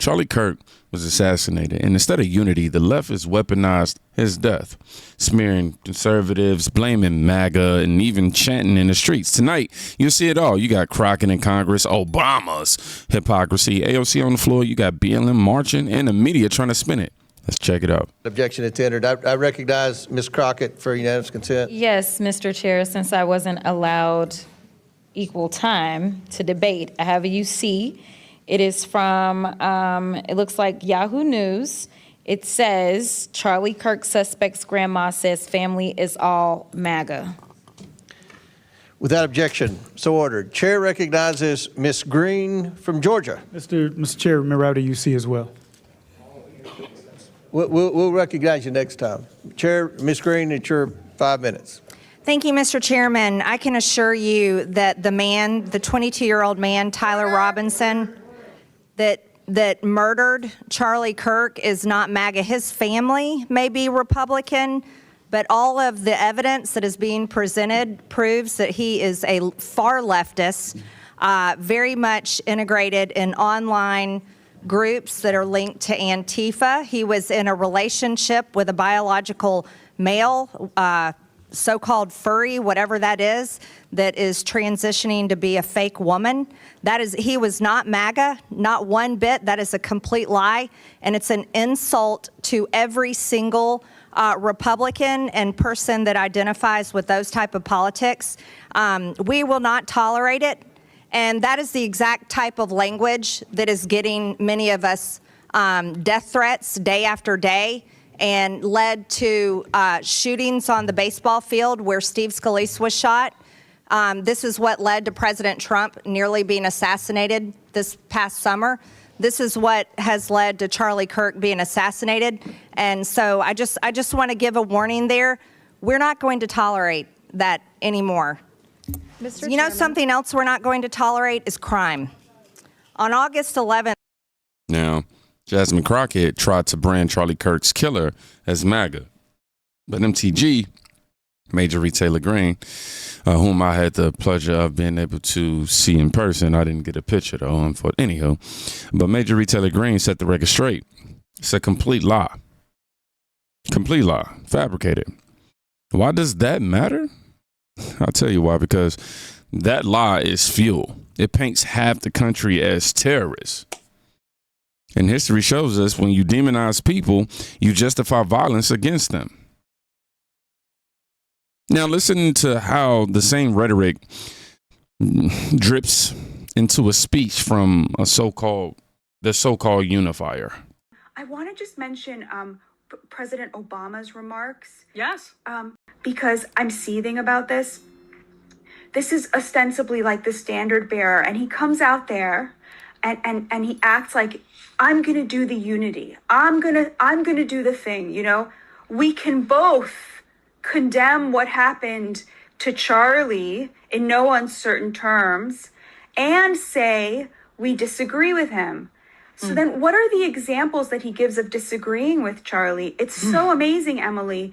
Charlie Kirk was assassinated, and instead of unity, the left has weaponized his death, smearing conservatives, blaming MAGA, and even chanting in the streets. Tonight, you'll see it all. You got Crockett in Congress, Obama's hypocrisy, AOC on the floor, you got BLM marching, and the media trying to spin it. Let's check it out. Objection tendered. I recognize Ms. Crockett for unanimous consent. Yes, Mr. Chair, since I wasn't allowed equal time to debate, I have a UC. It is from, it looks like Yahoo News. It says, Charlie Kirk suspect's grandma says family is all MAGA. Without objection, so ordered. Chair recognizes Ms. Green from Georgia. Mr. Chair, remember I have a UC as well. We'll recognize you next time. Chair, Ms. Green, it's your 5 minutes. Thank you, Mr. Chairman. I can assure you that the 22-year-old man, Tyler Robinson, that murdered Charlie Kirk is not MAGA. His family may be Republican, but all of the evidence that is being presented proves that he is a far leftist, very much integrated in online groups that are linked to Antifa. He was in a relationship with a biological male, so-called furry, whatever that is transitioning to be a fake woman. He was not MAGA, not one bit. That is a complete lie, and it's an insult to every single Republican and person that identifies with those type of politics. We will not tolerate it. And that is the exact type of language that is getting many of us death threats day after day and led to shootings on the baseball field where Steve Scalise was shot. This is what led to President Trump nearly being assassinated this past summer. This is what has led to Charlie Kirk being assassinated. And so I just want to give a warning there. We're not going to tolerate that anymore. Mr. You know, something else we're not going to tolerate is crime. On August 11th. Now, Jasmine Crockett tried to brand Charlie Kirk's killer as MAGA. But MTG, Major Retailer Green, whom I had the pleasure of being able to see in person. I didn't get a picture, though, anyhow. But Major Retailer Green set the record straight. It's a complete lie. Complete lie. Fabricated. Why does that matter? I'll tell you why, because that lie is fuel. It paints half the country as terrorists. And history shows us when you demonize people, you justify violence against them. Now, listen to how the same rhetoric drips into a speech from the so-called unifier. I want to just mention President Obama's remarks. Yes. Because I'm seething about this. This is ostensibly like the standard bearer, and he comes out there and he acts like, I'm going to do the unity. I'm going to do the thing, you know. We can both condemn what happened to Charlie in no uncertain terms and say we disagree with him. So then what are the examples that he gives of disagreeing with Charlie? It's so amazing, Emily.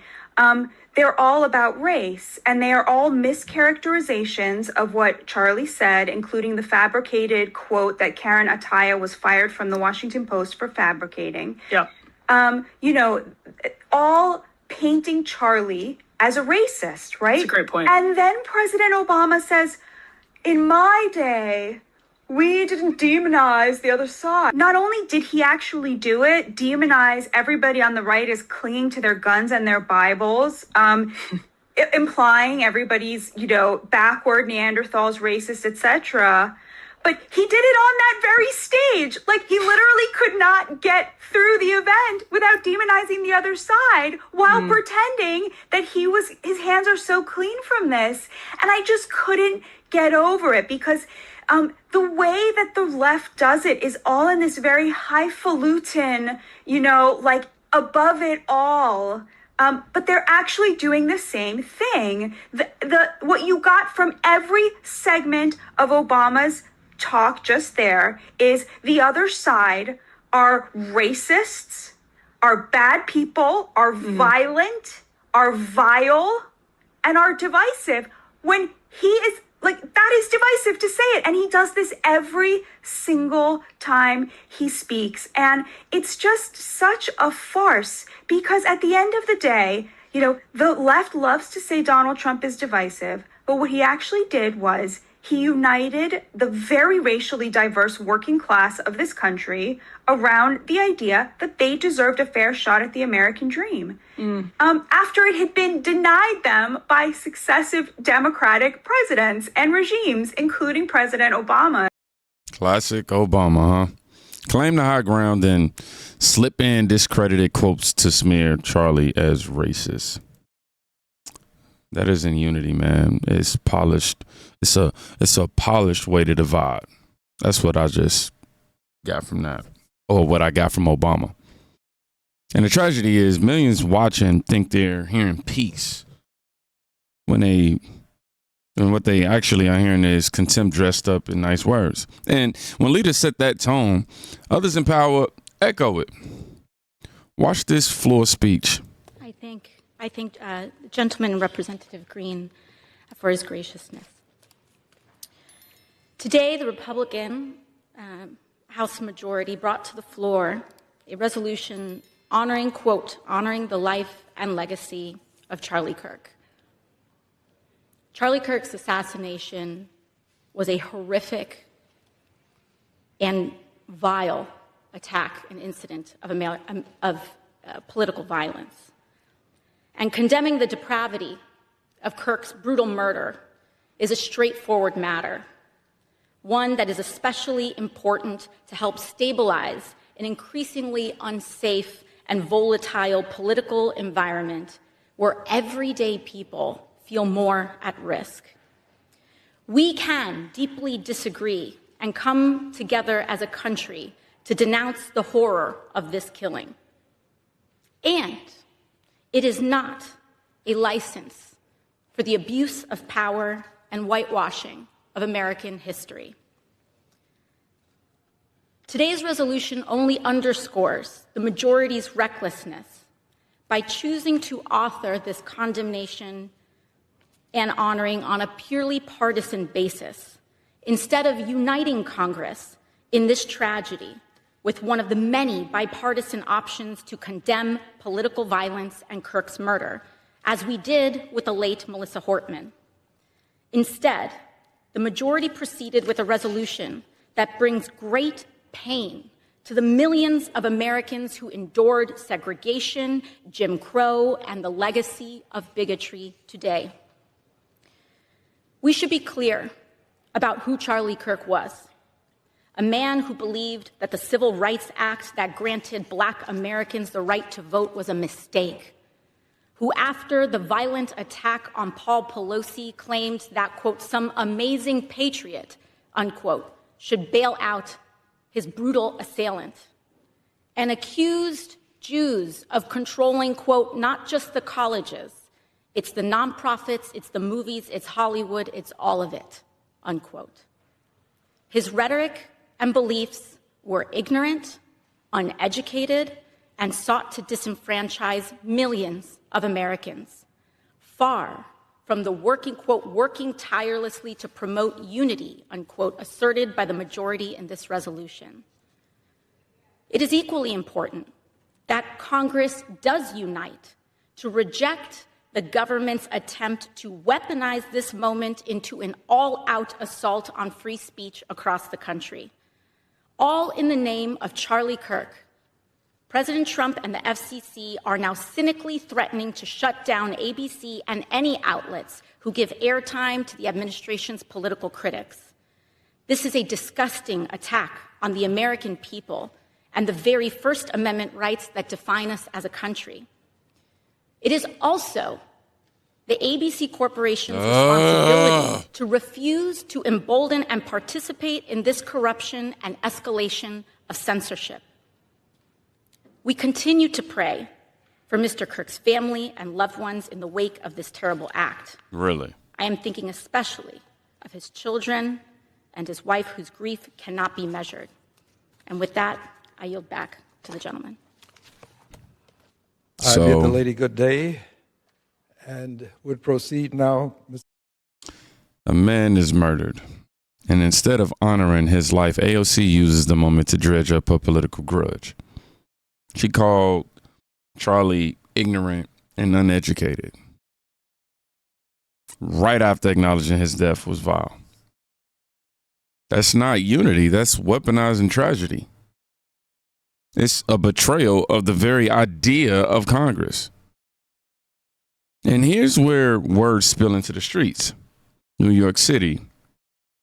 They're all about race, and they are all mischaracterizations of what Charlie said, including the fabricated quote that Karen Ataya was fired from the Washington Post for fabricating. Yep. You know, all painting Charlie as a racist, right? That's a great point. And then President Obama says, in my day, we didn't demonize the other side. Not only did he actually do it, demonize everybody on the right as clinging to their guns and their Bibles, implying everybody's, you know, backward, Neanderthals, racist, etc. But he did it on that very stage. Like, he literally could not get through the event without demonizing the other side while pretending that his hands are so clean from this. And I just couldn't get over it because the way that the left does it is all in this very highfalutin, you know, like above it all. But they're actually doing the same thing. What you got from every segment of Obama's talk just there is the other side are racists, are bad people, are violent, are vile, and are divisive, when he is Like, that is divisive to say it. And he does this every single time he speaks. And it's just such a farce because at the end of the day, the left loves to say Donald Trump is divisive. But what he actually did was he united the very racially diverse working class of this country around the idea that they deserved a fair shot at the American dream. After it had been denied them by successive Democratic presidents and regimes, including President Obama. Classic Obama, huh? Claim the high ground, then slip in discredited quotes to smear Charlie as racist. That isn't unity, man. It's polished. It's a polished way to divide. That's what I just got from that, or what I got from Obama. And the tragedy is millions watching think they're hearing peace when what they actually are hearing is contempt dressed up in nice words. And when leaders set that tone, others in power echo it. Watch this floor speech. I thank Gentleman Representative Green for his graciousness. Today, the Republican House majority brought to the floor a resolution honoring the life and legacy of Charlie Kirk. Charlie Kirk's assassination was a horrific and vile attack and incident of political violence. And condemning the depravity of Kirk's brutal murder is a straightforward matter, one that is especially important to help stabilize an increasingly unsafe and volatile political environment where everyday people feel more at risk. We can deeply disagree and come together as a country to denounce the horror of this killing. And it is not a license for the abuse of power and whitewashing of American history. Today's resolution only underscores the majority's recklessness by choosing to author this condemnation and honoring on a purely partisan basis, instead of uniting Congress in this tragedy with one of the many bipartisan options to condemn political violence and Kirk's murder, as we did with the late Melissa Hortman. Instead, the majority proceeded with a resolution that brings great pain to the millions of Americans who endured segregation, Jim Crow, and the legacy of bigotry today. We should be clear about who Charlie Kirk was. A man who believed that the Civil Rights Act that granted Black Americans the right to vote was a mistake. Who, after the violent attack on Paul Pelosi, claimed that, quote, some amazing patriot, unquote, should bail out his brutal assailant. And accused Jews of controlling, quote, not just the colleges, it's the nonprofits, it's the movies, it's Hollywood, it's all of it, unquote. His rhetoric and beliefs were ignorant, uneducated, and sought to disenfranchise millions of Americans, far from the working tirelessly to promote unity, unquote, asserted by the majority in this resolution. It is equally important that Congress does unite to reject the government's attempt to weaponize this moment into an all-out assault on free speech across the country, all in the name of Charlie Kirk. President Trump and the FCC are now cynically threatening to shut down ABC and any outlets who give airtime to the administration's political critics. This is a disgusting attack on the American people and the very First Amendment rights that define us as a country. It is also the ABC Corporation's responsibility to refuse to embolden and participate in this corruption and escalation of censorship. We continue to pray for Mr. Kirk's family and loved ones in the wake of this terrible act. Really? I am thinking especially of his children and his wife, whose grief cannot be measured. And with that, I yield back to the gentleman. I bid the lady good day and would proceed now. A man is murdered. And instead of honoring his life, AOC uses the moment to dredge up a political grudge. She called Charlie ignorant and uneducated right after acknowledging his death was vile. That's not unity. That's weaponizing tragedy. It's a betrayal of the very idea of Congress. And here's where words spill into the streets. New York City,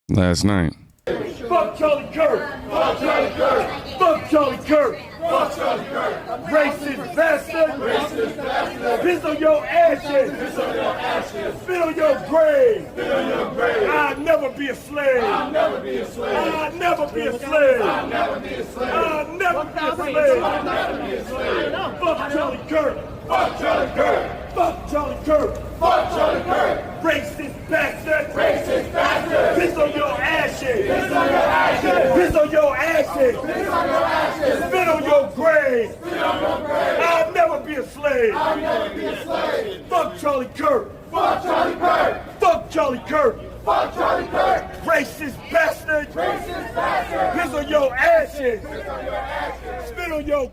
last night. Fuck Charlie Kirk! Fuck Charlie Kirk! Fuck Charlie Kirk! Fuck Charlie Kirk! Racist bastard! Racist bastard! Piss on your ashes! Piss on your ashes! Spit on your grave! Spit on your grave! I'll never be a slave! I'll never be a slave! I'll never be a slave! I'll never be a slave! I'll never be a slave! I'll never be a slave! Fuck Charlie Kirk! Fuck Charlie Kirk! Fuck Charlie Kirk! Fuck Charlie Kirk! Racist bastard! Racist bastard! Piss on your ashes! Piss on your ashes! Piss on your ashes! Piss on your ashes! Spit on your grave! Spit on your grave! I'll never be a slave! I'll never be a slave! Fuck Charlie Kirk! Fuck Charlie Kirk! Fuck Charlie Kirk! Fuck Charlie Kirk! Racist bastard! Racist bastard! Piss on your ashes! Piss on your ashes! Spit on your...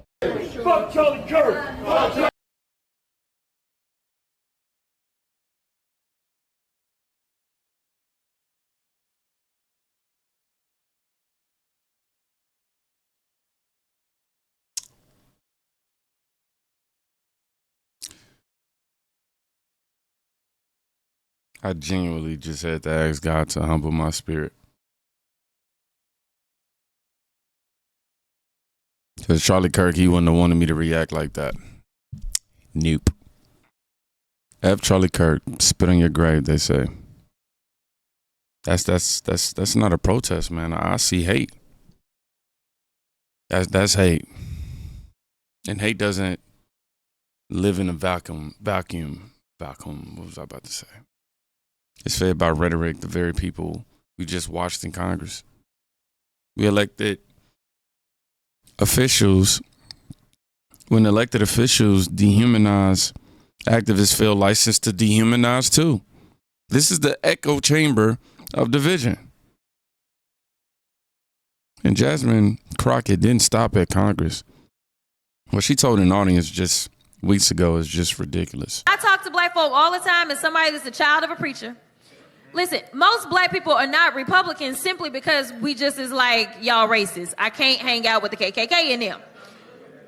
Fuck Charlie Kirk! Fuck Charlie... I genuinely just had to ask God to humble my spirit. Because Charlie Kirk, he wouldn't have wanted me to react like that. Nope. F. Charlie Kirk, spit on your grave, they say. That's not a protest, man. I see hate. That's hate. And hate doesn't live in a vacuum. What was I about to say? It's fed by rhetoric, the very people we just watched in Congress. We elected officials. When elected officials dehumanize, activists feel licensed to dehumanize too. This is the echo chamber of division. And Jasmine Crockett didn't stop at Congress. What she told an audience just weeks ago is just ridiculous. I talk to black folk all the time as somebody that's a child of a preacher. Listen, most black people are not Republicans simply because we just is like, y'all racist. I can't hang out with the KKK in them.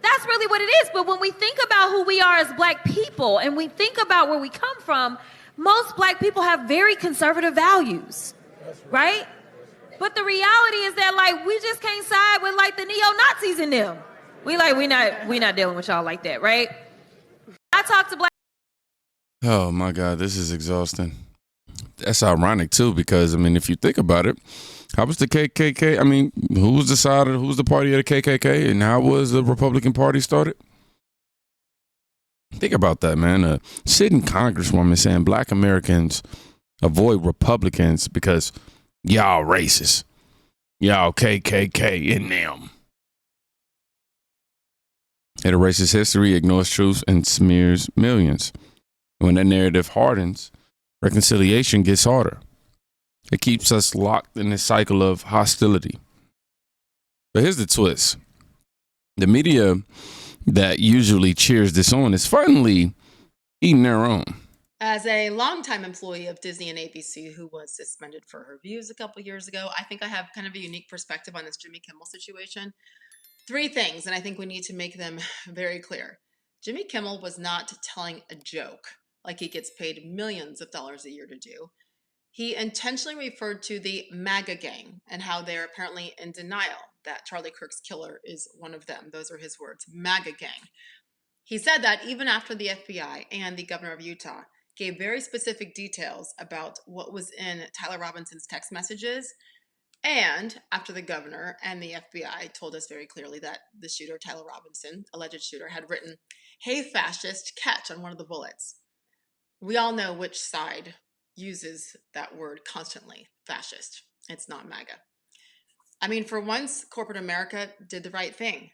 That's really what it is. But when we think about who we are as black people and we think about where we come from, most black people have very conservative values, right? But the reality is that, like, we just can't side with, like, the neo-Nazis in them. We not dealing with y'all like that, right? I talk to black... Oh, my God, this is exhausting. That's ironic, too, because, I mean, if you think about it, how was the KKK? I mean, who was the party of the KKK, and how was the Republican Party started? Think about that, man. A sitting congresswoman saying black Americans avoid Republicans because y'all racist. Y'all KKK in them. It erases history, ignores truth, and smears millions. When that narrative hardens, reconciliation gets harder. It keeps us locked in this cycle of hostility. But here's the twist. The media that usually cheers this on is finally eating their own. As a longtime employee of Disney and ABC who was suspended for her views a couple years ago, I think I have kind of a unique perspective on this Jimmy Kimmel situation. 3 things, and I think we need to make them very clear. Jimmy Kimmel was not telling a joke like he gets paid millions of dollars a year to do. He intentionally referred to the MAGA gang and how they're apparently in denial that Charlie Kirk's killer is one of them. Those are his words, MAGA gang. He said that even after the FBI and the governor of Utah gave very specific details about what was in Tyler Robinson's text messages, and after the governor and the FBI told us very clearly that the shooter, Tyler Robinson, alleged shooter, had written, "Hey fascist, catch" on one of the bullets. We all know which side uses that word constantly, fascist. It's not MAGA. I mean, for once, corporate America did the right thing.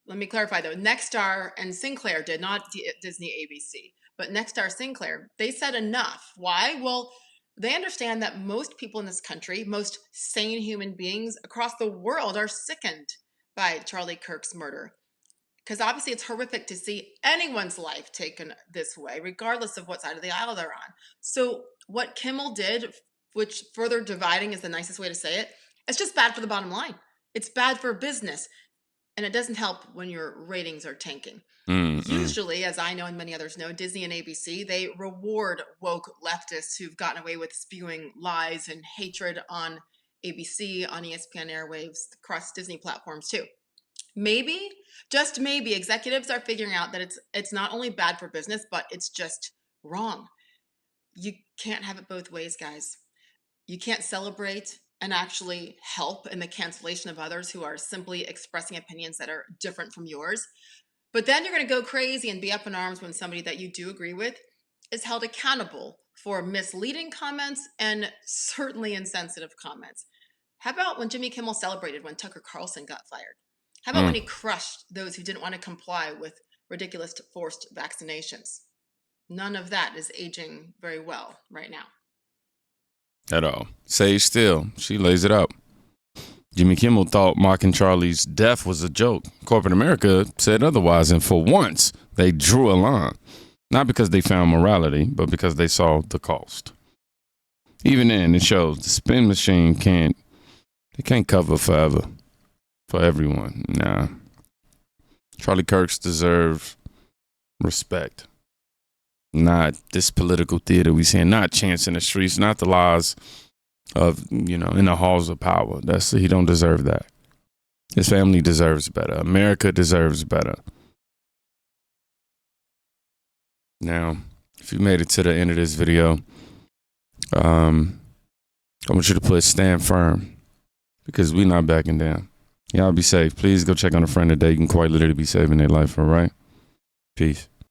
Let me clarify though, Nexstar and Sinclair did, not Disney ABC, but Nexstar, Sinclair, they said enough. Why? Well, They understand that most people in this country, most sane human beings across the world, are sickened by Charlie Kirk's murder. Because obviously it's horrific to see anyone's life taken this way, regardless of what side of the aisle they're on. So what Kimmel did, which further dividing is the nicest way to say it, it's just bad for the bottom line. It's bad for business. And it doesn't help when your ratings are tanking. Usually, as I know and many others know, Disney and ABC, they reward woke leftists who've gotten away with spewing lies and hatred on ABC, on ESPN airwaves, across Disney platforms too. Maybe, just maybe, executives are figuring out that it's not only bad for business, but it's just wrong. You can't have it both ways, guys. You can't celebrate and actually help in the cancellation of others who are simply expressing opinions that are different from yours. But then you're going to go crazy and be up in arms when somebody that you do agree with is held accountable for misleading comments and certainly insensitive comments. How about when Jimmy Kimmel celebrated when Tucker Carlson got fired? How about when he crushed those who didn't want to comply with ridiculous forced vaccinations? None of that is aging very well right now. At all. Sage Steele, she lays it out. Jimmy Kimmel thought mocking Charlie's death was a joke. Corporate America said otherwise, and for once, they drew a line. Not because they found morality, but because they saw the cost. Even then, it shows the spin machine can't cover forever for everyone. Nah. Charlie Kirk's deserve respect. Not this political theater we see, not chants in the streets, not the lies of, in the halls of power. He don't deserve that. His family deserves better. America deserves better. Now, if you made it to the end of this video, I want you to put stand firm, because we not backing down. Y'all be safe. Please go check on a friend today. You can quite literally be saving their life, all right? Peace.